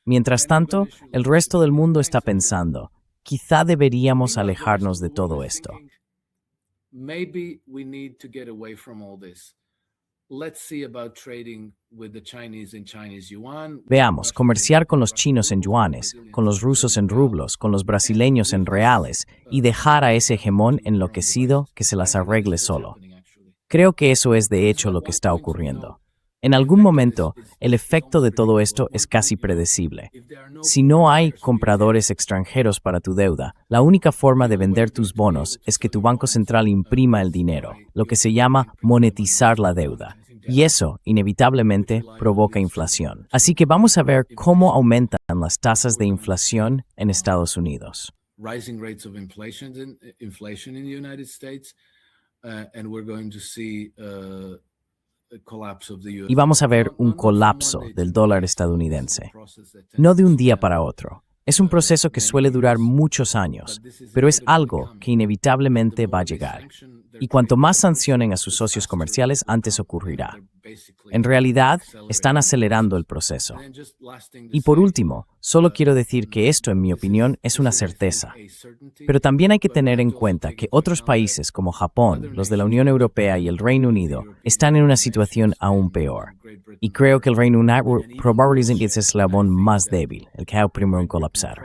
Mientras tanto, el resto del mundo está pensando, quizá deberíamos alejarnos de todo esto. Veamos, comerciar con los chinos en yuanes, con los rusos en rublos, con los brasileños en reales y dejar a ese hegemón enloquecido que se las arregle solo. Creo que eso es de hecho lo que está ocurriendo. En algún momento, el efecto de todo esto es casi predecible. Si no hay compradores extranjeros para tu deuda, la única forma de vender tus bonos es que tu banco central imprima el dinero, lo que se llama monetizar la deuda. Y eso, inevitablemente, provoca inflación. Así que vamos a ver cómo aumentan las tasas de inflación en Estados Unidos. Rising rates of inflation in the United States, and we're going to see Y vamos a ver un colapso del dólar estadounidense. No de un día para otro. Es un proceso que suele durar muchos años, pero es algo que inevitablemente va a llegar. Y cuanto más sancionen a sus socios comerciales, antes ocurrirá. En realidad, están acelerando el proceso. Y por último, solo quiero decir que esto, en mi opinión, es una certeza. Pero también hay que tener en cuenta que otros países como Japón, los de la Unión Europea y el Reino Unido están en una situación aún peor. Y creo que el Reino Unido probablemente es el eslabón más débil, el que ha primero en colapsar.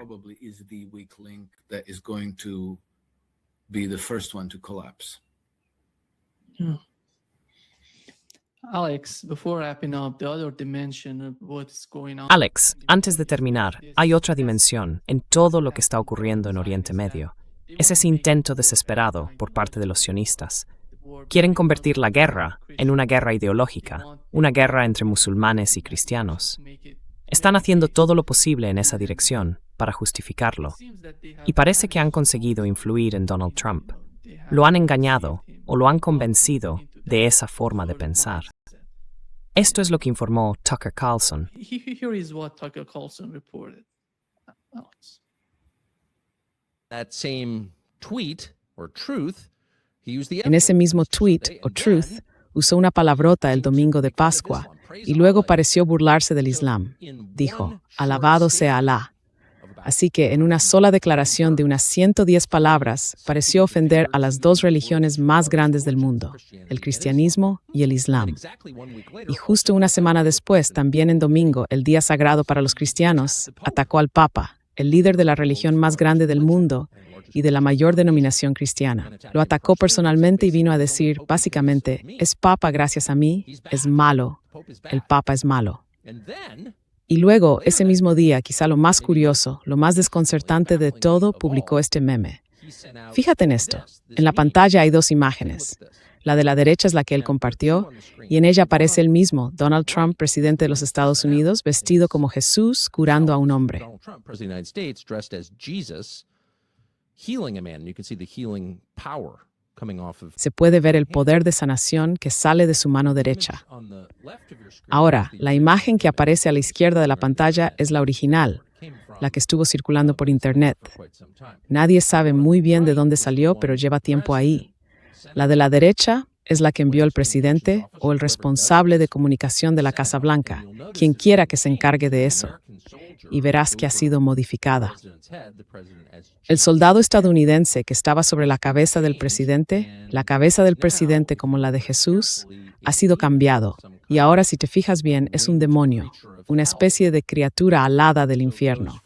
Alex, antes de terminar, hay otra dimensión en todo lo que está ocurriendo en Oriente Medio. Es ese intento desesperado por parte de los sionistas. Quieren convertir la guerra en una guerra ideológica, una guerra entre musulmanes y cristianos. Están haciendo todo lo posible en esa dirección para justificarlo. Y parece que han conseguido influir en Donald Trump. Lo han engañado o lo han convencido de esa forma de pensar. Esto es lo que informó Tucker Carlson. Here is what Tucker Carlson reported. Alex. That same tweet or truth, he used the En ese mismo tweet o truth, usó una palabrota el domingo de Pascua y luego pareció burlarse del Islam. Dijo, alabado sea Alá. Así que en una sola declaración de unas 110 palabras, pareció ofender a las dos religiones más grandes del mundo, el cristianismo y el islam. Y justo una semana después, también en domingo, el día sagrado para los cristianos, atacó al Papa, el líder de la religión más grande del mundo y de la mayor denominación cristiana. Lo atacó personalmente y vino a decir, básicamente, es Papa gracias a mí, es malo, el Papa es malo. Y luego, ese mismo día, quizá lo más curioso, lo más desconcertante de todo, publicó este meme. Fíjate en esto. En la pantalla hay dos imágenes. La de la derecha es la que él compartió, y en ella aparece él mismo, Donald Trump, presidente de los Estados Unidos, vestido como Jesús, curando a un hombre. Se puede ver el poder de sanación que sale de su mano derecha. Ahora, la imagen que aparece a la izquierda de la pantalla es la original, la que estuvo circulando por Internet. Nadie sabe muy bien de dónde salió, pero lleva tiempo ahí. La de la derecha es la que envió el presidente o el responsable de comunicación de la Casa Blanca, quien quiera que se encargue de eso. Y verás que ha sido modificada. El soldado estadounidense que estaba sobre la cabeza del presidente, la cabeza del presidente como la de Jesús, ha sido cambiado. Y ahora, si te fijas bien, es un demonio, una especie de criatura alada del infierno.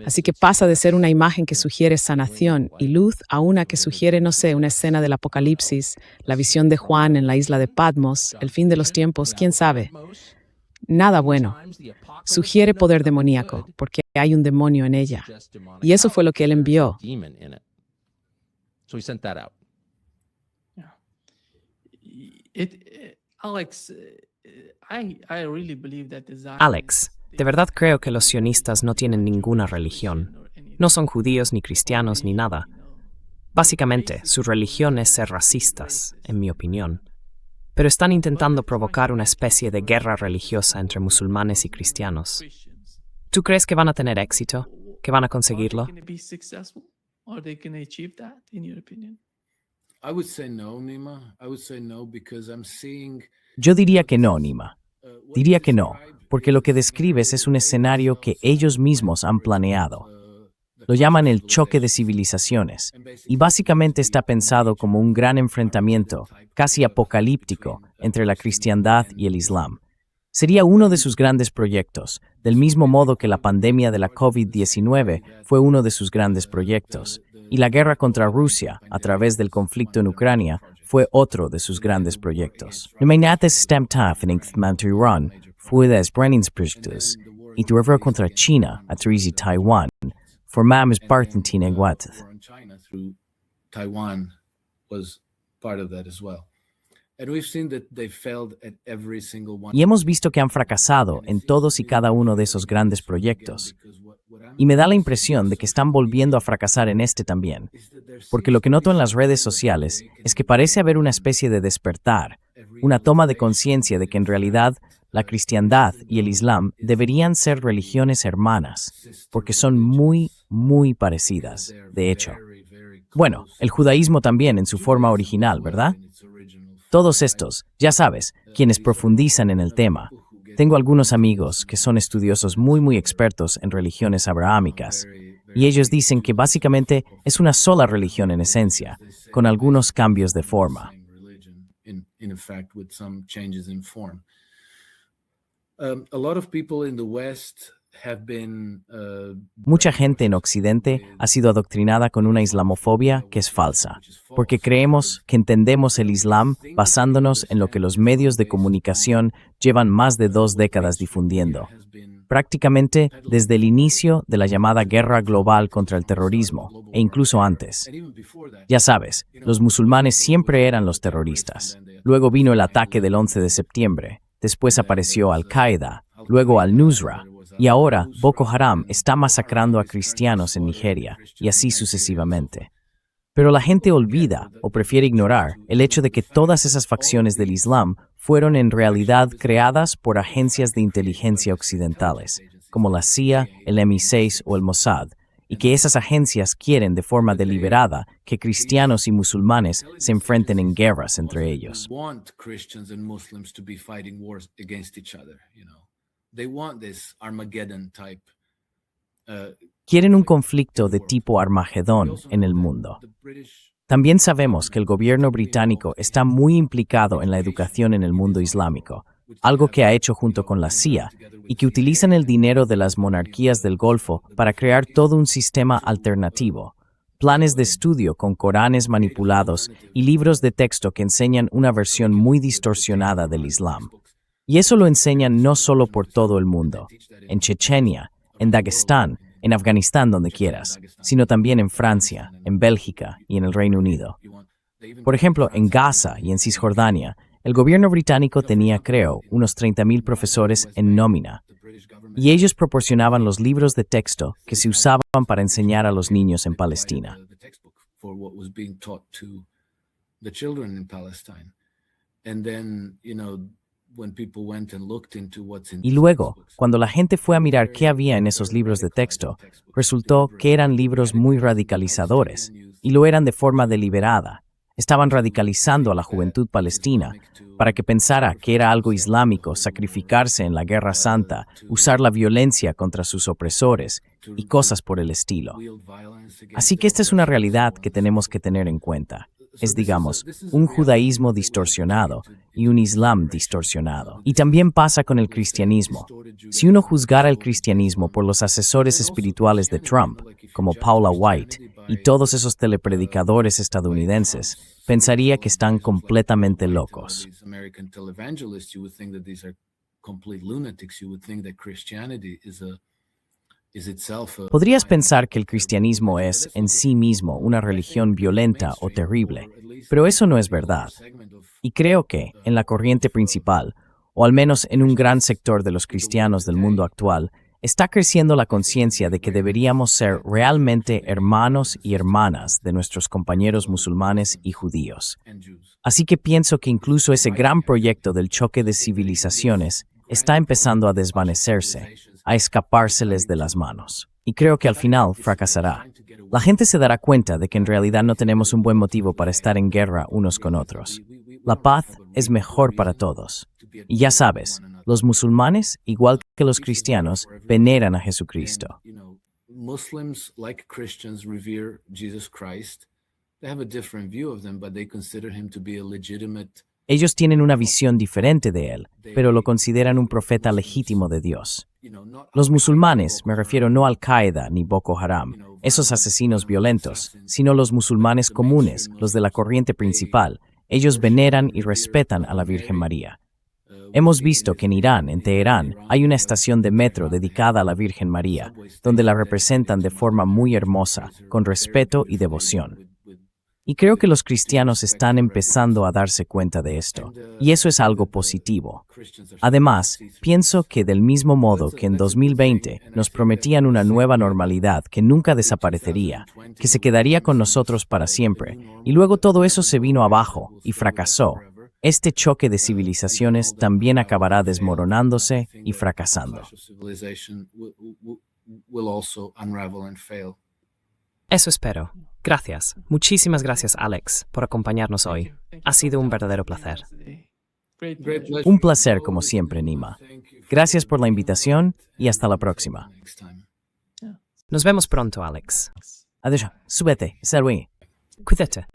Así que pasa de ser una imagen que sugiere sanación y luz a una que sugiere, no sé, una escena del Apocalipsis, la visión de Juan en la isla de Patmos, el fin de los tiempos, quién sabe. Nada bueno. Sugiere poder demoníaco, porque hay un demonio en ella. Y eso fue lo que él envió. Alex, de verdad creo que los sionistas no tienen ninguna religión. No son judíos ni cristianos ni nada. Básicamente, su religión es ser racistas, en mi opinión. Pero están intentando provocar una especie de guerra religiosa entre musulmanes y cristianos. ¿Tú crees que van a tener éxito? ¿Que van a conseguirlo? Are they gonna be successful? Are they going to achieve that, in your opinion? I would say no, Nima. I would say no because I'm seeing Yo diría que no, Nima. Diría que no, porque lo que describes es un escenario que ellos mismos han planeado. Lo llaman el choque de civilizaciones, y básicamente está pensado como un gran enfrentamiento, casi apocalíptico, entre la cristiandad y el Islam. Sería uno de sus grandes proyectos, del mismo modo que la pandemia de la COVID-19 fue uno de sus grandes proyectos, y la guerra contra Rusia, a través del conflicto en Ucrania, fue otro de sus grandes proyectos. Numenates stemt af en Iran fue de Brenningsprojektus, y tu guerra contra China, a través de Taiwán, formamos parte en Guatemala. China through Taiwan was part of that as well. And we've seen that they failed at every single one. Y hemos visto que han fracasado en todos y cada uno de esos grandes proyectos. Y me da la impresión de que están volviendo a fracasar en este también. Porque lo que noto en las redes sociales es que parece haber una especie de despertar, una toma de conciencia de que en realidad la cristiandad y el Islam deberían ser religiones hermanas, porque son muy, muy parecidas, de hecho. Bueno, el judaísmo también en su forma original, ¿verdad? Todos estos, ya sabes, quienes profundizan en el tema. Tengo algunos amigos que son estudiosos muy expertos en religiones abrahámicas, y ellos dicen que básicamente es una sola religión en esencia, con algunos cambios de forma. In effect, with some changes in form. A lot of people in the West have been Mucha gente en Occidente ha sido adoctrinada con una islamofobia que es falsa, porque creemos que entendemos el Islam basándonos en lo que los medios de comunicación llevan más de 2 décadas difundiendo, prácticamente desde el inicio de la llamada guerra global contra el terrorismo, e incluso antes. Ya sabes, los musulmanes siempre eran los terroristas. Luego vino el ataque del 11 de septiembre, después apareció Al-Qaeda, luego Al-Nusra, y ahora Boko Haram está masacrando a cristianos en Nigeria, y así sucesivamente. Pero la gente olvida, o prefiere ignorar, el hecho de que todas esas facciones del Islam fueron en realidad creadas por agencias de inteligencia occidentales, como la CIA, el MI6 o el Mossad, y que esas agencias quieren de forma deliberada que cristianos y musulmanes se enfrenten en guerras entre ellos. Quieren un conflicto de tipo Armagedón en el mundo. También sabemos que el gobierno británico está muy implicado en la educación en el mundo islámico, algo que ha hecho junto con la CIA, y que utilizan el dinero de las monarquías del Golfo para crear todo un sistema alternativo, planes de estudio con Coranes manipulados y libros de texto que enseñan una versión muy distorsionada del Islam. Y eso lo enseñan no solo por todo el mundo, en Chechenia, en Dagestán, en Afganistán, donde quieras, sino también en Francia, en Bélgica y en el Reino Unido. Por ejemplo, en Gaza y en Cisjordania, el gobierno británico tenía, creo, unos 30,000 profesores en nómina, y ellos proporcionaban los libros de texto que se usaban para enseñar a los niños en Palestina. Y luego, cuando la gente fue a mirar qué había en esos libros de texto, resultó que eran libros muy radicalizadores, y lo eran de forma deliberada. Estaban radicalizando a la juventud palestina para que pensara que era algo islámico sacrificarse en la Guerra Santa, usar la violencia contra sus opresores y cosas por el estilo. Así que esta es una realidad que tenemos que tener en cuenta. Es, digamos, un judaísmo distorsionado y un islam distorsionado. Y también pasa con el cristianismo. Si uno juzgara el cristianismo por los asesores espirituales de Trump, como Paula White, y todos esos telepredicadores estadounidenses, pensaría que están completamente locos. Podrías pensar que el cristianismo es, en sí mismo, una religión violenta o terrible, pero eso no es verdad. Y creo que, en la corriente principal, o al menos en un gran sector de los cristianos del mundo actual, está creciendo la conciencia de que deberíamos ser realmente hermanos y hermanas de nuestros compañeros musulmanes y judíos. Así que pienso que incluso ese gran proyecto del choque de civilizaciones está empezando a desvanecerse, a escapárseles de las manos. Y creo que al final fracasará. La gente se dará cuenta de que en realidad no tenemos un buen motivo para estar en guerra unos con otros. La paz es mejor para todos. Y ya sabes, los musulmanes, igual que los cristianos, veneran a Jesucristo. Muslims, like Christians, revere Jesus Christ. They have a different view of them, but they consider him to be a legitimate. Ellos tienen una visión diferente de él, pero lo consideran un profeta legítimo de Dios. Los musulmanes, me refiero no a Al-Qaeda ni Boko Haram, esos asesinos violentos, sino los musulmanes comunes, los de la corriente principal. Ellos veneran y respetan a la Virgen María. Hemos visto que en Irán, en Teherán, hay una estación de metro dedicada a la Virgen María, donde la representan de forma muy hermosa, con respeto y devoción. Y creo que los cristianos están empezando a darse cuenta de esto, y eso es algo positivo. Además, pienso que del mismo modo que en 2020 nos prometían una nueva normalidad que nunca desaparecería, que se quedaría con nosotros para siempre, y luego todo eso se vino abajo y fracasó, este choque de civilizaciones también acabará desmoronándose y fracasando. Eso espero. Gracias. Muchísimas gracias, Alex, por acompañarnos hoy. Ha sido un verdadero placer. Un placer como siempre, Nima. Gracias por la invitación y hasta la próxima. Nos vemos pronto, Alex. Adiós. Súbete. Salud. Cuídate.